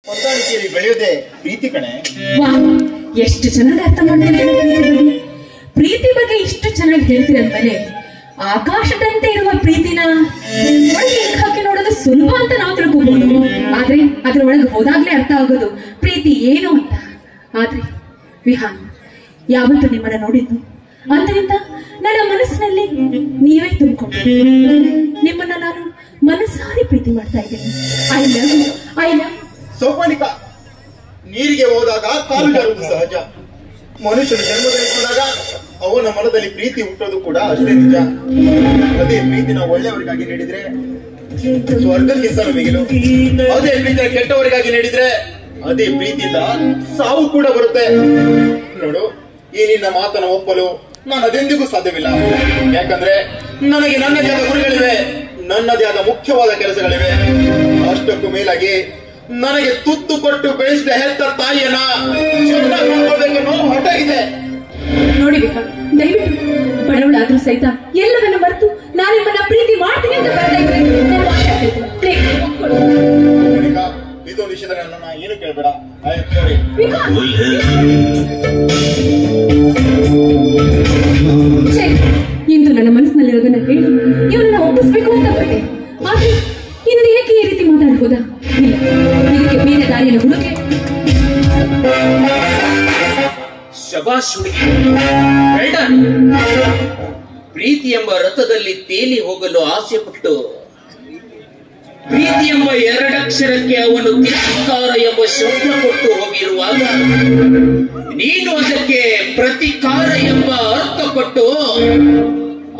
ಹೊಂದಾಣಿಕೆಯಲ್ಲಿ ಬೆಳೆಯೋದೇ ಪ್ರೀತಿ ಕಣೆ. ಎಷ್ಟು ಚೆನ್ನಾಗಿ ಅರ್ಥ ಮಾಡ್ತೀನಿ. ಪ್ರೀತಿ ಬಗ್ಗೆ ಇಷ್ಟು ಚೆನ್ನಾಗಿ ಹೇಳ್ತೀರಂದ್ಮೇಲೆ ಆಕಾಶದಂತೆ ಇರುವ ಪ್ರೀತಿನ ಹಾಕಿ ನೋಡೋದು ಸುಲಭ ಅಂತ ನಾವು ತಿಳ್ಕೊಬಹುದು. ಆದ್ರೆ ಅದ್ರ ಒಳಗೆ ಹೋದಾಗ್ಲೇ ಅರ್ಥ ಆಗೋದು ಪ್ರೀತಿ ಏನು ಅಂತ. ಆದ್ರೆ ವಿಹಾನ್, ಯಾವತ್ತು ನಿಮ್ಮನ್ನ ನೋಡಿದ್ದು ಅದರಿಂದ ನನ್ನ ಮನಸ್ಸಿನಲ್ಲಿ ನೀವೇ ತುಂಬಿಕೊಂಡು ನಿಮ್ಮನ್ನ ನಾನು ಮನಸ್ಸಾರಿ ಪ್ರೀತಿ ಮಾಡ್ತಾ ಇದ್ದೀನಿ. ಐ ಲವ್ ಸೋಪಾನಿಕ. ನೀರಿಗೆ ಹೋದಾಗ ಕಾಲು ಜಾರುವುದು ಸಹಜ. ಮನುಷ್ಯನ ಜನ್ಮದಲ್ಲಿ ಹೋದಾಗ ಅವನ ಮನದಲ್ಲಿ ಪ್ರೀತಿ ಹುಟ್ಟೋದು ಕೂಡ ಅಷ್ಟೇ ನಿಜ. ಅದೇ ಪ್ರೀತಿನ ಒಳ್ಳೆಯವರಿಗಾಗಿ ನೀಡಿದ್ರೆ ಸ್ವರ್ಗಕ್ಕಿಂತ ಮಿಗಿಲು. ಅದೇ ಪ್ರೀತಿನ ಕೆಟ್ಟವರಿಗಾಗಿ ನೀಡಿದ್ರೆ ಅದೇ ಪ್ರೀತಿಯಿಂದ ಸಾವು ಕೂಡ ಬರುತ್ತೆ. ನೋಡು, ಈ ನಿನ್ನ ಮಾತನ್ನ ಒಪ್ಪಲು ನಾನು ಅದೆಂದಿಗೂ ಸಾಧ್ಯವಿಲ್ಲ. ಯಾಕಂದ್ರೆ ನನಗೆ ನನ್ನದೇ ಆದ ಗುರಿಗಳಿವೆ, ನನ್ನದೇ ಆದ ಮುಖ್ಯವಾದ ಕೆಲಸಗಳಿವೆ. ಅಷ್ಟಕ್ಕೂ ಮೇಲಾಗಿ ನನಗೆ ತುತ್ತು ಕೊಟ್ಟು ಬೆಳೆಸಿದ ಹೆತ್ತ ತಾಯಿಯನ್ನ ಚೆನ್ನಾಗಿ ನೋಡ್ಕೋಬೇಕನ್ನೋ ಹಠ ಇದೆ. ನೋಡಿ ವಿಹಾನ್, ದಯವಿಟ್ಟು ಬಡವಳಾದ್ರೂ ಸಹಿತ ಎಲ್ಲವನ್ನ ಮರೆತು ನಾನು ನಿಮ್ಮನ್ನ ಪ್ರೀತಿ ಮಾಡ್ತೀನಿ ಅಂತ ಬರ್ತಾ ಇದ್ರೆ ಇದೊಂದು ವಿಷಯದಲ್ಲಿ ನನ್ನ ಏನು ಕೇಳಬೇಡ. ಇಂದು ನನ್ನ ಮನಸ್ಸಿನಲ್ಲಿರೋದನ್ನ ಹೇಳಿ ಇವನನ್ನ ಒಪ್ಪಿಸ್ಬೇಕು ಅಂತ ಬಂದೆ. ಆದ್ರೆ ಇನ್ನು ಏಕೆ ಈ ರೀತಿ ಮಾತಾಡ್ಬೋದಾ? ಇಲ್ಲ, ಇದಕ್ಕೆ ಬೇರೆ ದಾರಿಯನ್ನು ಹುಡುಕಿ. ಶಬಾಷ್ ಹುಡುಗಿ, ಪ್ರೀತಿ ಎಂಬ ರಥದಲ್ಲಿ ತೇಲಿ ಹೋಗಲು ಆಸೆ ಪಟ್ಟು ಪ್ರೀತಿ ಎಂಬ ಎರಡಕ್ಷರಕ್ಕೆ ಅವನು ತಿರಸ್ಕಾರ ಎಂಬ ಶಬ್ದ ಕೊಟ್ಟು ಹೋಗಿರುವಾಗ ನೀನು ಅದಕ್ಕೆ ಪ್ರತಿಕಾರ ಎಂಬ ಅರ್ಥ ಕೊಟ್ಟು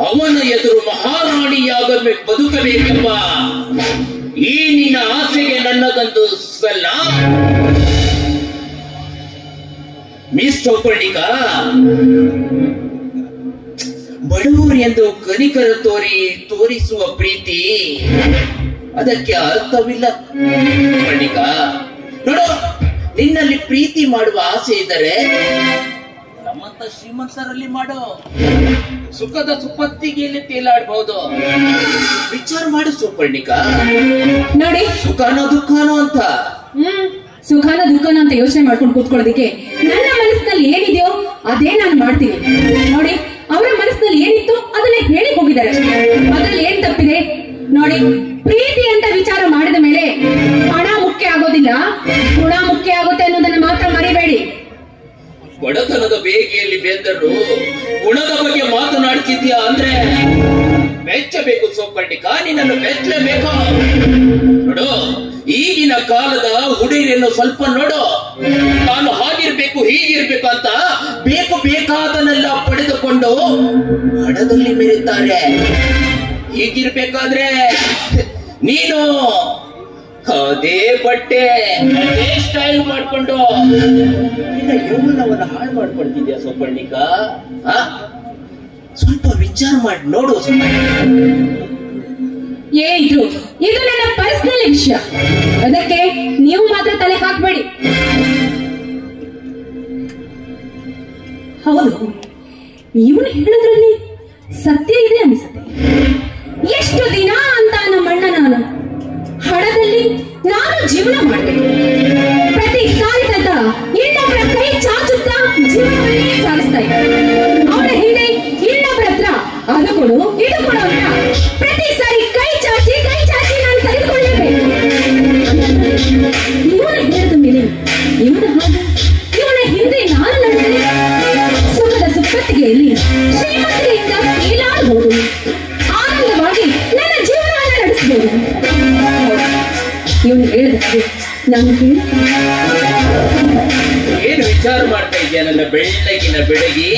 ಅವನ ಎದುರು ಮಹಾರಾಣಿಯಾಗ ಬದುಕಬೇಕೆಂಬ ಈ ನಿನ್ನ ಆಸೆಗೆ ನನ್ನದೊಂದು ಸಲಾಂ. ಮಿಸ್ ಚೌಪರ್ಣಿಕ, ಬಡವರು ಎಂದು ಕನಿಕರ ತೋರಿಸುವ ಪ್ರೀತಿ ಅದಕ್ಕೆ ಅರ್ಥವಿಲ್ಲ. ಚೌಪರ್ಣಿಕ, ನೋಡು, ನಿನ್ನಲ್ಲಿ ಪ್ರೀತಿ ಮಾಡುವ ಆಸೆ ಇದ್ದರೆ ನಮ್ಮಂತ ಶ್ರೀಮಂತರಲ್ಲಿ ಮಾಡೋ. ಸುಖದ ಸುಪ್ಪತ್ತಿಗೆಯಲ್ಲಿ ತೇಲಾಡಬಹುದು. ವಿಚಾರ ಮಾಡು ಚೌಪರ್ಣಿಕ. ನೋಡಿ, ಸುಖನೋ ದುಃಖನೋ ಅಂತ ಸುಖಾನ ದುಃಖನ ಅಂತ ಯೋಚನೆ ಮಾಡ್ಕೊಂಡು ಕೂತ್ಕೊಳ್ಳೋದಕ್ಕೆ ನನ್ನ ಮನಸ್ಸಿನಲ್ಲಿ ಏನಿದೆಯೋ ಅದೇ ನಾನು ಮಾಡ್ತೀನಿ. ನೋಡಿ, ಅವರ ಮನಸ್ಸಿನಲ್ಲಿ ಏನಿತ್ತು ಅದನ್ನೇ ಹೇಳಿ ಹೋಗಿದ್ದಾರೆ. ಅದ್ರಲ್ಲಿ ಏನ್ ತಪ್ಪಿದೆ? ನೋಡಿ, ಪ್ರೀತಿ ಅಂತ ವಿಚಾರ ಮಾಡಿದ ಮೇಲೆ ಹಣ ಮುಖ್ಯ ಆಗೋದಿಲ್ಲ, ಗುಣ ಮುಖ್ಯ ಆಗುತ್ತೆ ಅನ್ನೋದನ್ನ ಮಾತ್ರ ಮರಿಬೇಡಿ. ಬಡತನದ ಬೇಗೆಯಲ್ಲಿ ಬೆಂದರು ಗುಣದ ಬಗ್ಗೆ ಮಾತನಾಡ್ತಿದ್ಯಾ ಅಂದ್ರೆ ಮೆಚ್ಚಬೇಕು ಚೌಪರ್ಣಿಕ, ನಿನ್ನನ್ನು ಮೆಚ್ಚಲೇಬೇಕು. ನೋಡು, ಈಗಿನ ಕಾಲದ ಹುಡುಗಿಯನ್ನು ಸ್ವಲ್ಪ ನೋಡು. ನಾನು ಹಾಗಿರ್ಬೇಕು ಹೀಗಿರ್ಬೇಕು ಅಂತ ಬೇಕಾದನ್ನೆಲ್ಲ ಪಡೆದುಕೊಂಡು ಹಣದಲ್ಲಿ ಮೆರೆಯುತ್ತಾರೆ. ಹೀಗಿರ್ಬೇಕಾದ್ರೆ ನೀನು ಅದೇ ಬಟ್ಟೆ ಅದೇ ಸ್ಟೈಲ್ ಮಾಡ್ಕೊಂಡು ನಿನ್ನ ಯೌವನವನ್ನ ಹಾಳು ಮಾಡ್ಕೊಳ್ತಿದ್ಯಾ ಚೌಪರ್ಣಿಕ? ಸ್ವಲ್ಪ ವಿಚಾರ ಮಾಡಿ ನೋಡು. ಇದು ನನ್ನ ಪರ್ಸನಲ್ ವಿಷಯ, ಅದಕ್ಕೆ ನೀವು ಮಾತ್ರ ತಲೆ ಹಾಕ್ಬೇಡಿ. ಹೌದು, ಇವನು ಹೇಳೋದ್ರಲ್ಲಿ ಸತ್ಯ ಇದೆ ಅನ್ಸುತ್ತೆ. ಎಷ್ಟು ದಿನ ಅಂತ ನಮ್ಮಣ್ಣ ನಾನು ಹಣದಲ್ಲಿ ನಾನು ಜೀವನ ಮಾಡಬೇಕು. ಪ್ರತಿ ಸಾರಿ ತದ ಇನ್ನೊಬ್ಬರ ಕೈ ಚಾಚುತ್ತಾ ಜೀವನವನ್ನೇ ಸಾಗಿಸ್ತಾ ಇದ್ದ. ಅವನ ಹಿಂದೆ ಇನ್ನೊಬ್ಬರ ಹತ್ರ ಅದು ಕೊಡು ಇದು ಕೊಡು ಅಂತ ಪ್ರತಿ ಸಾರಿ ಕೈ ಚಾಚಿ ನಾನು ತೆಗೆದುಕೊಳ್ಳಬೇಕು. ಇವನ ಹೇಳಿದ ಮೇಲೆ ಇವನ ಹಿಂದೆ ನಾನು ನಡೆದರೆ ಸುಖದ ಸುಪ್ಪತ್ತಿಗೆಯಲ್ಲಿ ಶ್ರೀಮಂತರಿಂದ ತೇಲಾಡಬಹುದು, ಆನಂದವಾಗಿ ನನ್ನ ಜೀವನವನ್ನು ನಡೆಸಬಹುದು. ಇವನು ಹೇಳಿದ್ರೆ ನಾನು ಏನು ವಿಚಾರ ಮಾಡ್ತಾ ಇದೆಯಾ ನನ್ನ ಬೆಳ್ಳಗಿನ ಬೆಳಗಿ?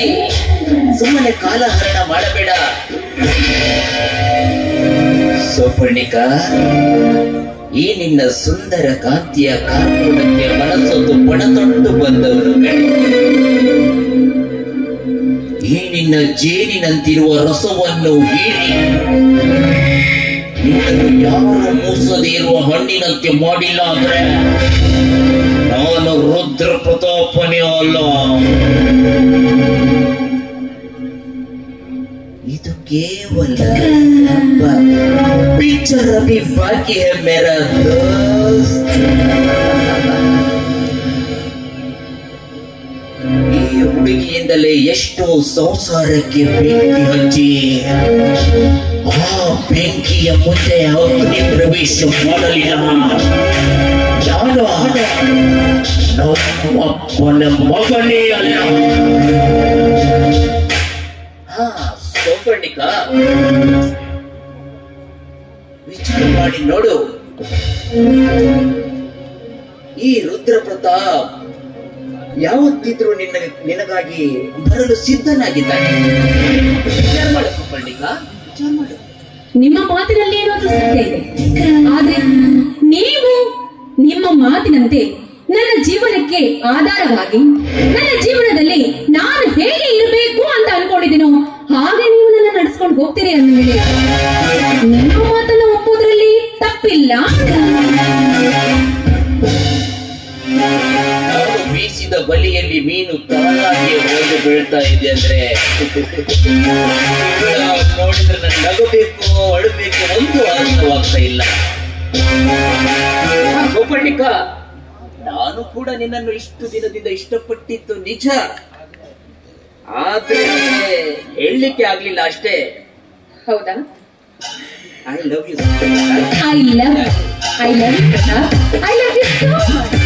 ಸುಮ್ಮನೆ ಕಾಲಹರಣ ಮಾಡಬೇಡ ಚೌಪರ್ಣಿಕ. ಈ ನಿನ್ನ ಸುಂದರ ಕಾಂತಿಯ ಕಾರ್ಪುಣಕ್ಕೆ ಮನಸ್ಸೊಂದು ಪಣತೊಟ್ಟು ಬಂದವರು. ಈ ನಿನ್ನ ಜೇನಿನಂತಿರುವ ರಸವನ್ನು ಹೀರಿ ನಿನ್ನನ್ನು ಯಾರು ಮೂಸದೇ ಇರುವ ಹಣ್ಣಿನಂತೆ ಮಾಡಿಲ್ಲ ಅಂದ್ರೆ ನಾನು ರುದ್ರ ಪ್ರತಾಪನೇ ಅಲ್ಲ. ಇದು ಕೇವಲ पिक्चर अभी बाकी है मेरा दोस्त। ಜನ್ಮದಿಂದಲೇ ಎಷ್ಟೋ ಸಂಸಾರಕ್ಕೆ ಬೆಂಕಿ ಹಚ್ಚಿ ಆ ಬೆಂಕಿಯ ಮುಂದೆ ಅಗ್ನಿ ಪ್ರವೇಶ ಮಾಡಲಿಲ್ಲ. ನಾನು ನಮ್ಮಪ್ಪನ ಮಗನೇ ಅಲ್ಲ. ಸೋಪರ್ಣಿಕ, ವಿಚಾರ ಮಾಡಿ ನೋಡು. ಈ ರುದ್ರ ಪ್ರತಾಪ್ ಯಾವತ್ತಿದ್ರೂ ನಿನಗಾಗಿ ಬರಲು ಸಿದ್ಧನಾಗಿದ್ದಾನೆ. ವಿಚಾರ ಮಾಡು ಸೋಪರ್ಣಿಕ, ವಿಚಾರ ಮಾಡು. ನಿಮ್ಮ ಮಾತಿನಲ್ಲಿ ಏನಾದ್ರೂ ಸತ್ಯ ಇದೆ, ಆದ್ರೆ ನೀವು ನಿಮ್ಮ ಮಾತಿನಂತೆ ನನ್ನ ಜೀವನಕ್ಕೆ ಆಧಾರವಾಗಿ ನನ್ನ ಜೀವನದಲ್ಲಿ ನಾನು ಹೇಗೆ ಇರಬೇಕು ಅಂತ ಅನ್ಕೊಂಡಿದ್ದೀನೋ ಹಾಗೆ ನೀವು ನನ್ನ ನಡೆಸ್ಕೊಂಡು ಹೋಗ್ತೀರಿ ಅಂದ್ಮೇಲೆ ನಿಮ್ಮ ಮಾತನ್ನು ಒಪ್ಪೋದ್ರಲ್ಲಿ ತಪ್ಪಿಲ್ಲ. ನಾನು ಬೀಸಿದ ಬಲಿಯಲ್ಲಿ ಮೀನು ತಾನಾಗಿ ಹೋಗಿ ಬೀಳ್ತಾ ಇದೆ ಅಂದ್ರೆ ನೋಡಿದ್ರೆ ನಾನು ನಗಬೇಕು ಅಳಬೇಕು ಒಂದು ಅರ್ಥವಾಗ್ತಾ ಇಲ್ಲ. ಸೋಪರ್ಣಿಕ, ನಾನು ಕೂಡ ನಿನ್ನನ್ನು ಇಷ್ಟು ದಿನದಿಂದ ಇಷ್ಟಪಟ್ಟಿದ್ದು ನಿಜ, ಆದ್ರೆ ಹೇಳಲಿಕ್ಕೆ ಆಗ್ಲಿಲ್ಲ ಅಷ್ಟೇ. ಹೌದಾ? I love you. I love you Pratap. I love you so much.